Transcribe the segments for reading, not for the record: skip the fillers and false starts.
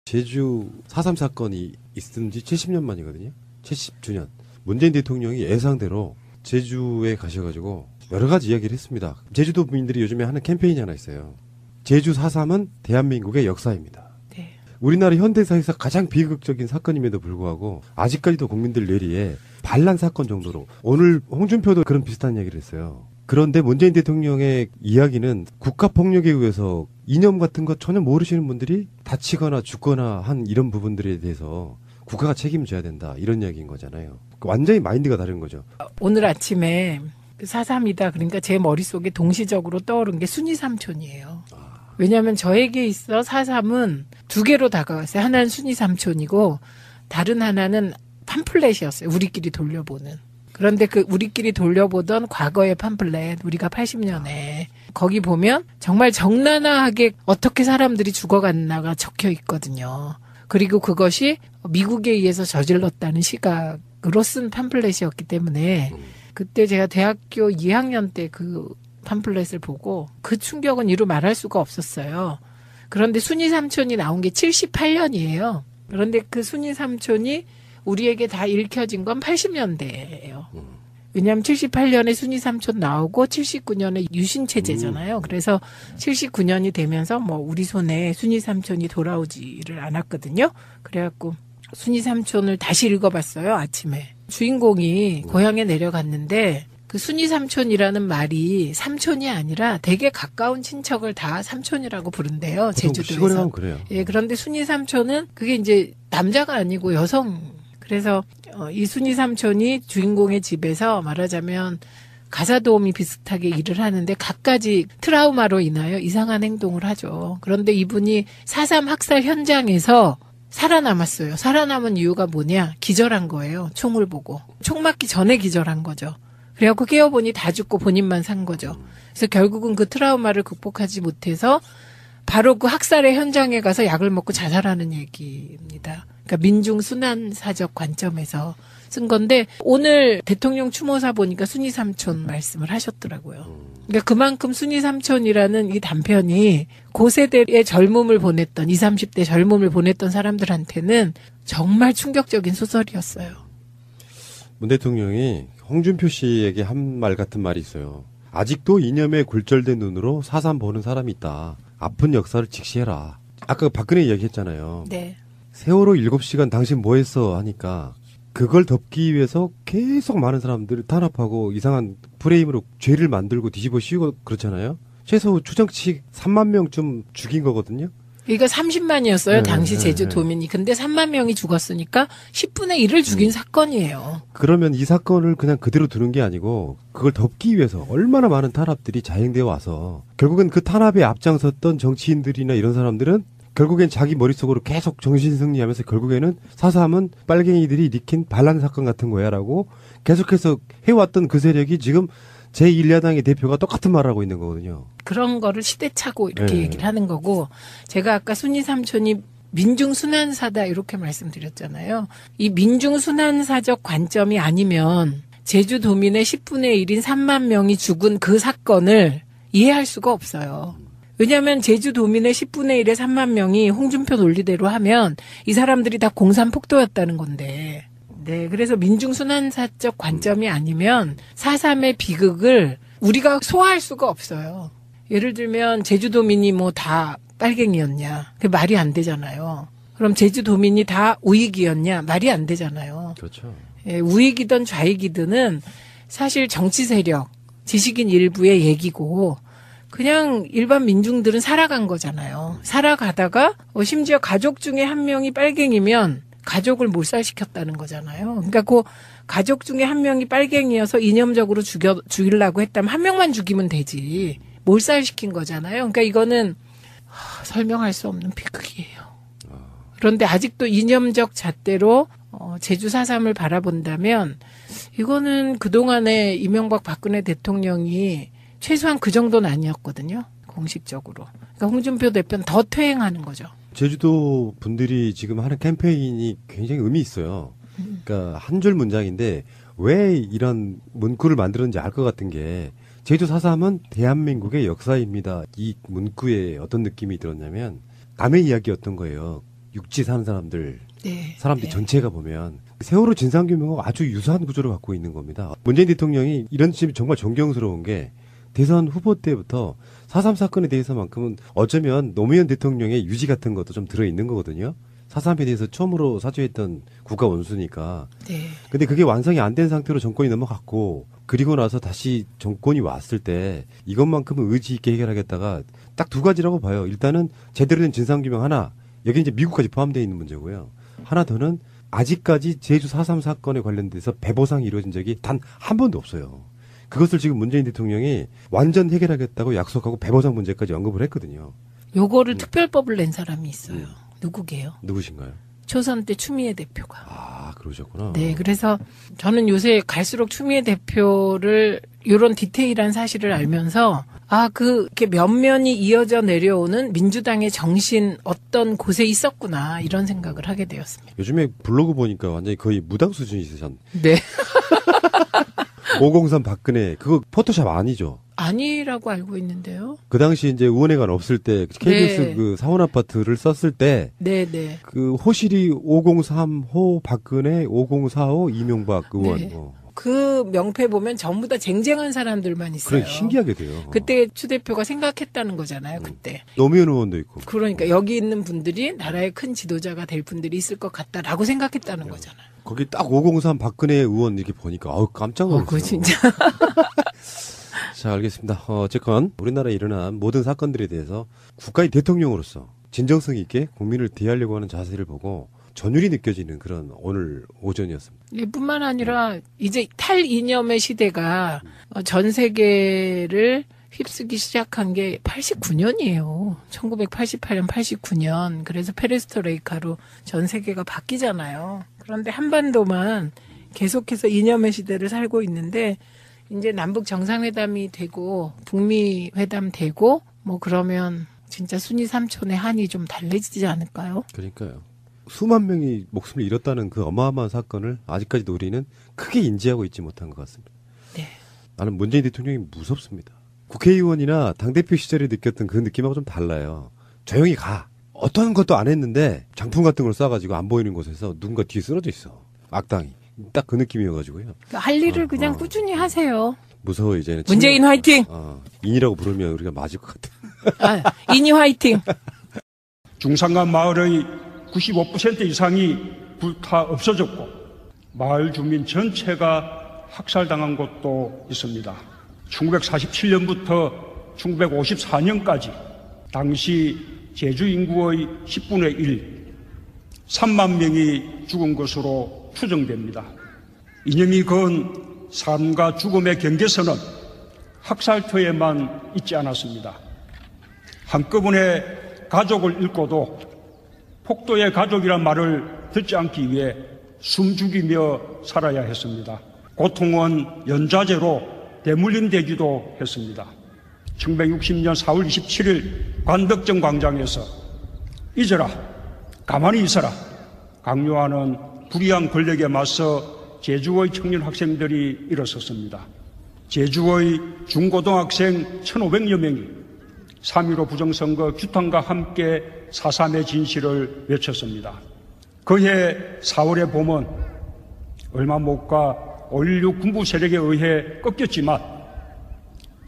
제주 4.3 사건이 있은 지 70년 만이거든요. 70주년. 문재인 대통령이 예상대로 제주에 가셔가지고 여러 가지 이야기를 했습니다. 제주도민들이 요즘에 하는 캠페인이 하나 있어요. 제주 4.3은 대한민국의 역사입니다. 네. 우리나라 현대사에서 가장 비극적인 사건임에도 불구하고 아직까지도 국민들 뇌리에 반란 사건 정도로, 오늘 홍준표도 그런 비슷한 이야기를 했어요. 그런데 문재인 대통령의 이야기는 국가폭력에 의해서 이념 같은 거 전혀 모르시는 분들이 다치거나 죽거나 한 이런 부분들에 대해서 국가가 책임져야 된다, 이런 이야기인 거잖아요. 완전히 마인드가 다른 거죠. 오늘 아침에 4.3이다 그러니까 제 머릿속에 동시적으로 떠오른 게 순이 삼촌이에요. 왜냐하면 저에게 있어 4.3은 두 개로 다가왔어요. 하나는 순이 삼촌이고 다른 하나는 팜플렛이었어요. 우리끼리 돌려보는. 그런데 그 우리끼리 돌려보던 과거의 팜플렛, 우리가 80년에 거기 보면 정말 적나라하게 어떻게 사람들이 죽어갔나가 적혀 있거든요. 그리고 그것이 미국에 의해서 저질렀다는 시각으로 쓴 팜플렛이었기 때문에 그때 제가 대학교 2학년 때 그 팜플렛을 보고 그 충격은 이루 말할 수가 없었어요. 그런데 순이 삼촌이 나온 게 78년이에요. 그런데 그 순이 삼촌이 우리에게 다 읽혀진 건 80년대예요. 왜냐하면 78년에 순이 삼촌 나오고 79년에 유신체제잖아요. 그래서 79년이 되면서 뭐 우리 손에 순이 삼촌이 돌아오지를 않았거든요. 그래갖고 순이 삼촌을 다시 읽어봤어요, 아침에. 주인공이 고향에 내려갔는데 그 순이 삼촌이라는 말이 삼촌이 아니라 되게 가까운 친척을 다 삼촌이라고 부른대요, 제주도에서. 시골에 가면 그래요. 예, 그런데 순이 삼촌은 그게 이제 남자가 아니고 여성. 그래서 이 순이 삼촌이 주인공의 집에서 말하자면 가사도우미 비슷하게 일을 하는데 갖가지 트라우마로 인하여 이상한 행동을 하죠. 그런데 이분이 4.3 학살 현장에서 살아남았어요. 살아남은 이유가 뭐냐? 기절한 거예요. 총을 보고. 총 맞기 전에 기절한 거죠. 그래갖고 깨어보니 다 죽고 본인만 산 거죠. 그래서 결국은 그 트라우마를 극복하지 못해서 바로 그 학살의 현장에 가서 약을 먹고 자살하는 얘기입니다. 그러니까 민중순환사적 관점에서 쓴 건데 오늘 대통령 추모사 보니까 순이 삼촌 말씀을 하셨더라고요. 그러니까 그만큼 순이 삼촌이라는 이 단편이 고세대의 젊음을 보냈던 20, 30대 젊음을 보냈던 사람들한테는 정말 충격적인 소설이었어요. 문 대통령이 홍준표 씨에게 한 말 같은 말이 있어요. 아직도 이념에 굴절된 눈으로 4.3 보는 사람이 있다. 아픈 역사를 직시해라. 아까 박근혜 이야기했잖아요. 네. 세월호 7시간 당신 뭐 했어 하니까 그걸 덮기 위해서 계속 많은 사람들을 탄압하고 이상한 프레임으로 죄를 만들고 뒤집어 씌우고 그렇잖아요. 최소 추정치 3만 명쯤 죽인 거거든요. 이거 30만이었어요. 네, 당시 네, 제주도민이. 근데 3만 명이 죽었으니까 10분의 1을 죽인 사건이에요. 그러면 이 사건을 그냥 그대로 두는 게 아니고 그걸 덮기 위해서 얼마나 많은 탄압들이 자행되어 와서 결국엔 그 탄압에 앞장섰던 정치인들이나 이런 사람들은 결국엔 자기 머릿속으로 계속 정신승리하면서 결국에는 4.3은 빨갱이들이 일으킨 반란 사건 같은 거야 라고 계속해서 해왔던 그 세력이 지금 제1야당의 대표가 똑같은 말을 하고 있는 거거든요. 그런 거를 시대착오 이렇게 네. 얘기를 하는 거고 제가 아까 순이 삼촌이 민중순환사다 이렇게 말씀드렸잖아요. 이 민중순환사적 관점이 아니면 제주도민의 10분의 1인 3만 명이 죽은 그 사건을 이해할 수가 없어요. 왜냐하면 제주도민의 10분의 1의 3만 명이 홍준표 논리대로 하면 이 사람들이 다 공산폭도였다는 건데. 네, 그래서 민중순환사적 관점이 아니면 4.3의 비극을 우리가 소화할 수가 없어요. 예를 들면 제주도민이 뭐 다 빨갱이였냐? 그게 말이 안 되잖아요. 그럼 제주도민이 다 우익이었냐? 말이 안 되잖아요. 그렇죠. 예, 우익이든 좌익이든은 사실 정치 세력, 지식인 일부의 얘기고 그냥 일반 민중들은 살아간 거잖아요. 살아가다가 심지어 가족 중에 한 명이 빨갱이면 가족을 몰살시켰다는 거잖아요. 그러니까 그 가족 중에 한 명이 빨갱이여서 이념적으로 죽이려고 했다면 한 명만 죽이면 되지. 몰살시킨 거잖아요. 그러니까 이거는 설명할 수 없는 비극이에요. 그런데 아직도 이념적 잣대로 제주 4.3을 바라본다면 이거는 그동안에 이명박 박근혜 대통령이 최소한 그 정도는 아니었거든요. 공식적으로. 그러니까 홍준표 대표는 더 퇴행하는 거죠. 제주도 분들이 지금 하는 캠페인이 굉장히 의미 있어요. 그러니까 한 줄 문장인데 왜 이런 문구를 만들었는지 알 것 같은 게 제주 4.3은 대한민국의 역사입니다. 이 문구에 어떤 느낌이 들었냐면 남의 이야기였던 거예요. 육지 사는 사람들 네. 사람들 전체가 보면 세월호 진상규명하고 아주 유사한 구조를 갖고 있는 겁니다. 문재인 대통령이 이런 점이 정말 존경스러운 게 대선 후보 때부터 4.3 사건에 대해서만큼은 어쩌면 노무현 대통령의 유지 같은 것도 좀 들어있는 거거든요. 4.3에 대해서 처음으로 사죄했던 국가 원수니까. 네. 근데 그게 완성이 안 된 상태로 정권이 넘어갔고 그리고 나서 다시 정권이 왔을 때 이것만큼은 의지 있게 해결하겠다가 딱 두 가지라고 봐요. 일단은 제대로 된 진상규명 하나. 여기 이제 미국까지 포함되어 있는 문제고요. 하나 더는 아직까지 제주 4.3 사건에 관련돼서 배보상이 이루어진 적이 단 한 번도 없어요. 그것을 지금 문재인 대통령이 완전 해결하겠다고 약속하고 배보상 문제까지 언급을 했거든요. 요거를 특별법을 낸 사람이 있어요. 누구게요? 누구신가요? 초선 때 추미애 대표가. 아, 그러셨구나. 네, 그래서 저는 요새 갈수록 추미애 대표를 이런 디테일한 사실을 알면서 이렇게 면면이 이어져 내려오는 민주당의 정신 어떤 곳에 있었구나 이런 생각을 하게 되었습니다. 요즘에 블로그 보니까 완전히 거의 무당 수준이시잖. 네. 503 박근혜 그거 포토샵 아니죠? 아니라고 알고 있는데요. 그 당시 이제 의원회관 없을 때 KBS 네. 그 사원 아파트를 썼을 때 네네. 그 호실이 503호 박근혜 5045 이명박 의원 네. 그 명패 보면 전부 다 쟁쟁한 사람들만 있어요. 그래 신기하게 돼요. 그때 추 대표가 생각했다는 거잖아요. 그때. 노무현 의원도 있고. 그러니까 여기 있는 분들이 나라의 큰 지도자가 될 분들이 있을 것 같다라고 생각했다는 거잖아요. 거기 딱 503 박근혜 의원 이렇게 보니까 깜짝 놀랐어요. 그거 진짜. 자, 알겠습니다. 어쨌건 우리나라에 일어난 모든 사건들에 대해서 국가의 대통령으로서 진정성 있게 국민을 대하려고 하는 자세를 보고 전율이 느껴지는 그런 오늘 오전이었습니다. 예, 뿐만 아니라 이제 탈이념의 시대가 전 세계를 휩쓰기 시작한 게 89년이에요. 1988년, 89년. 그래서 페레스트로이카로 전 세계가 바뀌잖아요. 그런데 한반도만 계속해서 이념의 시대를 살고 있는데 이제 남북 정상회담이 되고 북미 회담 되고 뭐 그러면 진짜 순위 삼촌의 한이 좀 달래지지 않을까요? 그러니까요. 수만 명이 목숨을 잃었다는 그 어마어마한 사건을 아직까지도 우리는 크게 인지하고 있지 못한 것 같습니다. 네. 나는 문재인 대통령이 무섭습니다. 국회의원이나 당대표 시절에 느꼈던 그 느낌하고 좀 달라요. 조용히 가. 어떤 것도 안 했는데 장풍 같은 걸 쏴가지고 안 보이는 곳에서 누군가 뒤에 쓰러져 있어. 악당이. 딱 그 느낌이어가지고요. 할 일을 그냥 꾸준히 하세요. 무서워 이제는. 문재인 화이팅! 인이라고 부르면 우리가 맞을 것 같아. 인이 화이팅! 중산간 마을의 95% 이상이 불타 없어졌고 마을 주민 전체가 학살당한 곳도 있습니다. 1947년부터 1954년까지 당시 제주 인구의 10분의 1, 3만 명이 죽은 것으로 추정됩니다. 이념이 그은 삶과 죽음의 경계선은 학살터에만 있지 않았습니다. 한꺼번에 가족을 잃고도 폭도의 가족이란 말을 듣지 않기 위해 숨죽이며 살아야 했습니다. 고통은 연좌제로 대물림되기도 했습니다. 1960년 4월 27일 관덕정 광장에서 잊어라, 가만히 있어라 강요하는 불의한 권력에 맞서 제주의 청년 학생들이 일어섰습니다. 제주의 중고등학생 1,500여 명이 3.15 부정선거 규탄과 함께 4.3의 진실을 외쳤습니다. 그해 4월의 봄은 얼마 못 가 5.16 군부 세력에 의해 꺾였지만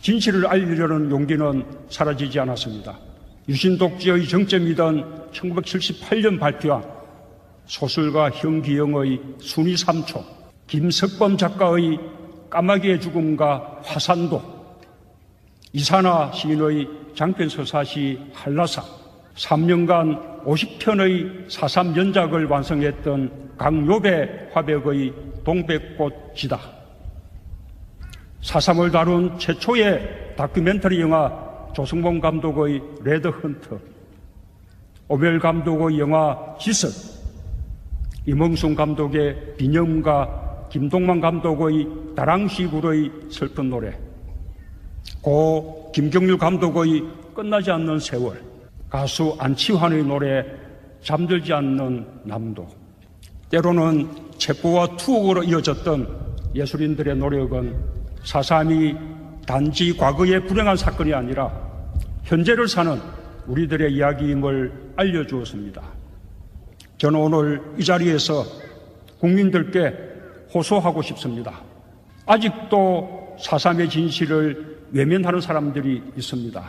진실을 알리려는 용기는 사라지지 않았습니다. 유신 독재의 정점이던 1978년 발표한 소설가 현기영의 순위 3초, 김석범 작가의 까마귀의 죽음과 화산도, 이산화 시인의 장편서사시 한라산, 3년간 50편의 4.3 연작을 완성했던 강요배 화백의 동백꽃지다. 4.3을 다룬 최초의 다큐멘터리 영화 조승범 감독의 레드헌터, 오멜 감독의 영화 지선, 임흥순 감독의 비념과 김동만 감독의 다랑시굴의 슬픈 노래, 고 김경률 감독의 끝나지 않는 세월, 가수 안치환의 노래 잠들지 않는 남도, 때로는 체포와 투옥으로 이어졌던 예술인들의 노력은 4.3이 단지 과거의 불행한 사건이 아니라 현재를 사는 우리들의 이야기임을 알려주었습니다. 저는 오늘 이 자리에서 국민들께 호소하고 싶습니다. 아직도 4.3의 진실을 외면하는 사람들이 있습니다.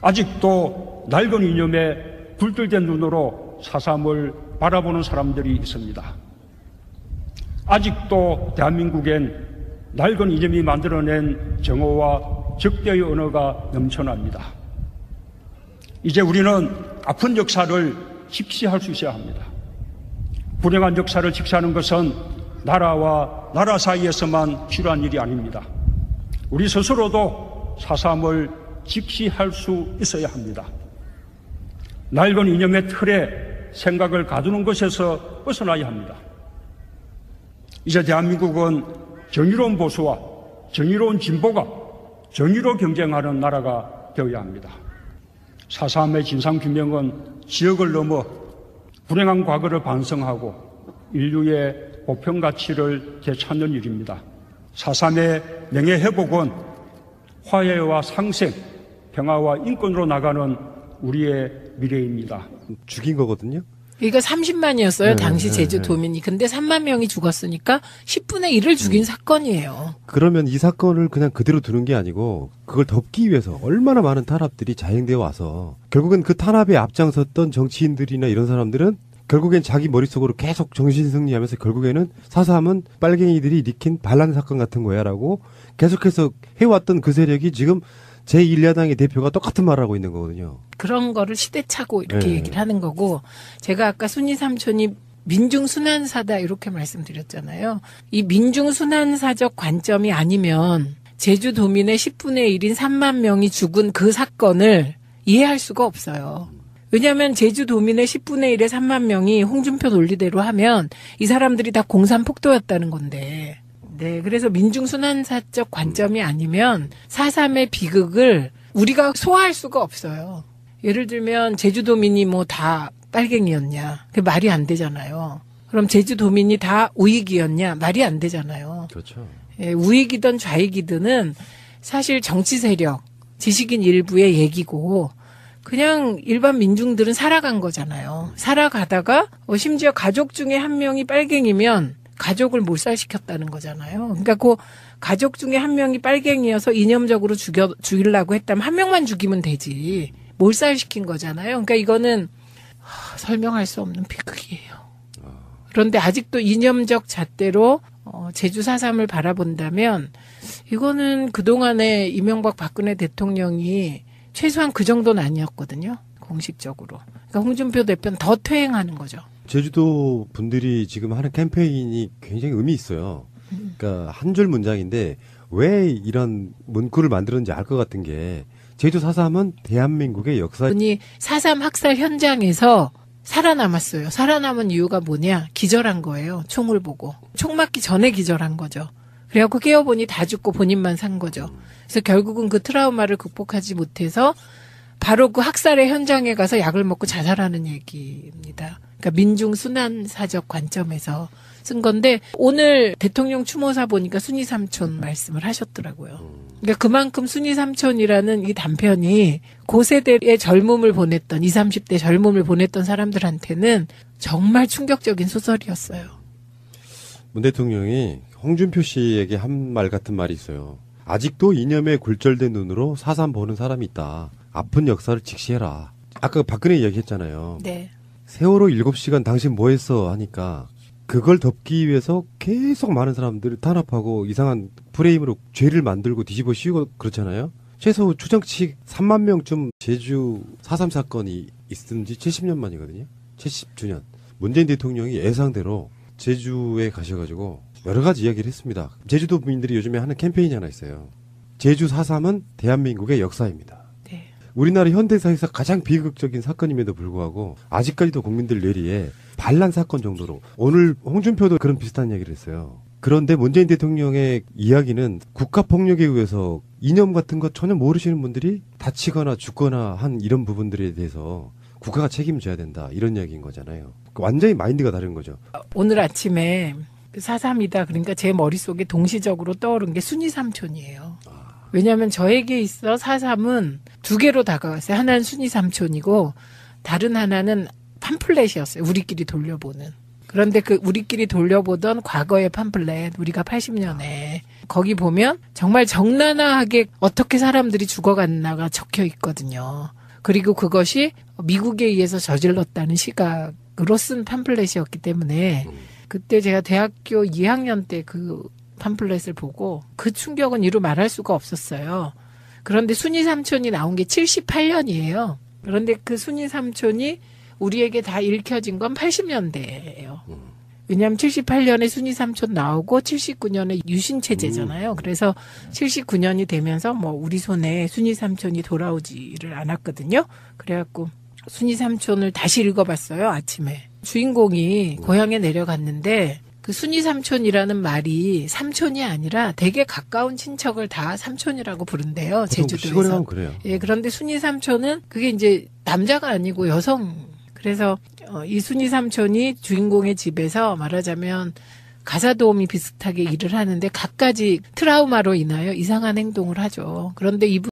아직도 낡은 이념에 굴들된 눈으로 4.3을 바라보는 사람들이 있습니다. 아직도 대한민국엔 낡은 이념이 만들어낸 정오와 적대의 언어가 넘쳐납니다. 이제 우리는 아픈 역사를 직시할 수 있어야 합니다. 불행한 역사를 직시하는 것은 나라와 나라 사이에서만 필요한 일이 아닙니다. 우리 스스로도 4.3을 직시할 수 있어야 합니다. 낡은 이념의 틀에 생각을 가두는 것에서 벗어나야 합니다. 이제 대한민국은 정의로운 보수와 정의로운 진보가 정의로 경쟁하는 나라가 되어야 합니다. 4.3의 진상규명은 지역을 넘어 불행한 과거를 반성하고 인류의 보편 가치를 되찾는 일입니다. 4.3의 명예회복은 화해와 상생, 평화와 인권으로 나가는 우리의 미래입니다. 죽인 거거든요. 그러니까 30만이었어요. 네, 당시 네, 제주도민이. 근데 3만 명이 죽었으니까 10분의 1을 죽인 사건이에요. 그러면 이 사건을 그냥 그대로 두는 게 아니고 그걸 덮기 위해서 얼마나 많은 탄압들이 자행되어 와서 결국엔 그 탄압에 앞장섰던 정치인들이나 이런 사람들은 결국엔 자기 머릿속으로 계속 정신승리하면서 결국에는 4.3은 빨갱이들이 일으킨 반란 사건 같은 거야 라고 계속해서 해왔던 그 세력이 지금 제1야당의 대표가 똑같은 말을 하고 있는 거거든요. 그런 거를 시대착오 이렇게 네. 얘기를 하는 거고, 제가 아까 순위 삼촌이 민중순환사다 이렇게 말씀드렸잖아요. 이 민중순환사적 관점이 아니면 제주도민의 10분의 1인 3만 명이 죽은 그 사건을 이해할 수가 없어요. 왜냐하면 제주도민의 10분의 1의 3만 명이 홍준표 논리대로 하면 이 사람들이 다 공산폭도였다는 건데, 네, 그래서 민중순환사적 관점이 아니면 4.3의 비극을 우리가 소화할 수가 없어요. 예를 들면 제주도민이 뭐 다 빨갱이였냐? 그게 말이 안 되잖아요. 그럼 제주도민이 다 우익이었냐? 말이 안 되잖아요. 그렇죠. 예, 우익이든 좌익이든은 사실 정치 세력, 지식인 일부의 얘기고 그냥 일반 민중들은 살아간 거잖아요. 살아가다가 심지어 가족 중에 한 명이 빨갱이면 가족을 몰살시켰다는 거잖아요. 그러니까 그 가족 중에 한 명이 빨갱이여서 이념적으로 죽이려고 했다면 한 명만 죽이면 되지. 몰살시킨 거잖아요. 그러니까 이거는 설명할 수 없는 비극이에요. 그런데 아직도 이념적 잣대로 제주 4.3을 바라본다면 이거는 그동안에 이명박 박근혜 대통령이 최소한 그 정도는 아니었거든요. 공식적으로. 그러니까 홍준표 대표는 더 퇴행하는 거죠. 제주도 분들이 지금 하는 캠페인이 굉장히 의미 있어요. 그러니까 한 줄 문장인데 왜 이런 문구를 만들었는지 알 것 같은 게 제주 4.3은 대한민국의 역사. 분이 4.3 학살 현장에서 살아남았어요. 살아남은 이유가 뭐냐? 기절한 거예요. 총을 보고. 총 맞기 전에 기절한 거죠. 그래갖고 깨어보니 다 죽고 본인만 산 거죠. 그래서 결국은 그 트라우마를 극복하지 못해서 바로 그 학살의 현장에 가서 약을 먹고 자살하는 얘기입니다. 그러니까 민중순환사적 관점에서 쓴 건데 오늘 대통령 추모사 보니까 순위 삼촌 말씀을 하셨더라고요. 그러니까 그만큼 순위 삼촌이라는 이 단편이 고세대의 젊음을 보냈던 20, 30대 젊음을 보냈던 사람들한테는 정말 충격적인 소설이었어요. 문 대통령이 홍준표 씨에게 한 말 같은 말이 있어요. 아직도 이념에 굴절된 눈으로 4.3 보는 사람이 있다. 아픈 역사를 직시해라. 아까 박근혜 이야기했잖아요. 네. 세월호 7시간 당신 뭐 했어 하니까 그걸 덮기 위해서 계속 많은 사람들을 탄압하고 이상한 프레임으로 죄를 만들고 뒤집어 씌우고 그렇잖아요. 최소 추정치 3만 명쯤 제주 4.3 사건이 있은 지 70년 만이거든요. 70주년. 문재인 대통령이 예상대로 제주에 가셔가지고 여러 가지 이야기를 했습니다. 제주도민들이 요즘에 하는 캠페인이 하나 있어요. 제주 4.3은 대한민국의 역사입니다. 네. 우리나라 현대사에서 가장 비극적인 사건임에도 불구하고 아직까지도 국민들 뇌리에 반란 사건 정도로 오늘 홍준표도 그런 비슷한 이야기를 했어요. 그런데 문재인 대통령의 이야기는 국가폭력에 의해서 이념 같은 거 전혀 모르시는 분들이 다치거나 죽거나 한 이런 부분들에 대해서 국가가 책임져야 된다 이런 이야기인 거잖아요. 완전히 마인드가 다른 거죠. 오늘 아침에 4.3이다. 그러니까 제 머릿속에 동시적으로 떠오른 게 순위 삼촌이에요. 왜냐하면 저에게 있어 4.3은 두 개로 다가왔어요. 하나는 순위 삼촌이고 다른 하나는 팜플렛이었어요. 우리끼리 돌려보는. 그런데 그 우리끼리 돌려보던 과거의 팜플렛, 우리가 80년에 거기 보면 정말 적나라하게 어떻게 사람들이 죽어갔나가 적혀 있거든요. 그리고 그것이 미국에 의해서 저질렀다는 시각으로 쓴 팜플렛이었기 때문에 그때 제가 대학교 2학년 때 그 팜플렛을 보고 그 충격은 이루 말할 수가 없었어요. 그런데 순위 삼촌이 나온 게 78년이에요. 그런데 그 순위 삼촌이 우리에게 다 읽혀진 건 80년대예요. 왜냐하면 78년에 순위 삼촌 나오고 79년에 유신 체제잖아요. 그래서 79년이 되면서 뭐 우리 손에 순위 삼촌이 돌아오지를 않았거든요. 그래갖고 순위 삼촌을 다시 읽어봤어요. 아침에 주인공이 고향에 내려갔는데 그 순위 삼촌이라는 말이 삼촌이 아니라 되게 가까운 친척을 다 삼촌이라고 부른대요. 제주도에서. 시골에 가면 그래요. 예, 그런데 순위 삼촌은 그게 이제 남자가 아니고 여성. 그래서 이 순위 삼촌이 주인공의 집에서 말하자면 가사도우미 비슷하게 일을 하는데 갖가지 트라우마로 인하여 이상한 행동을 하죠. 그런데 이분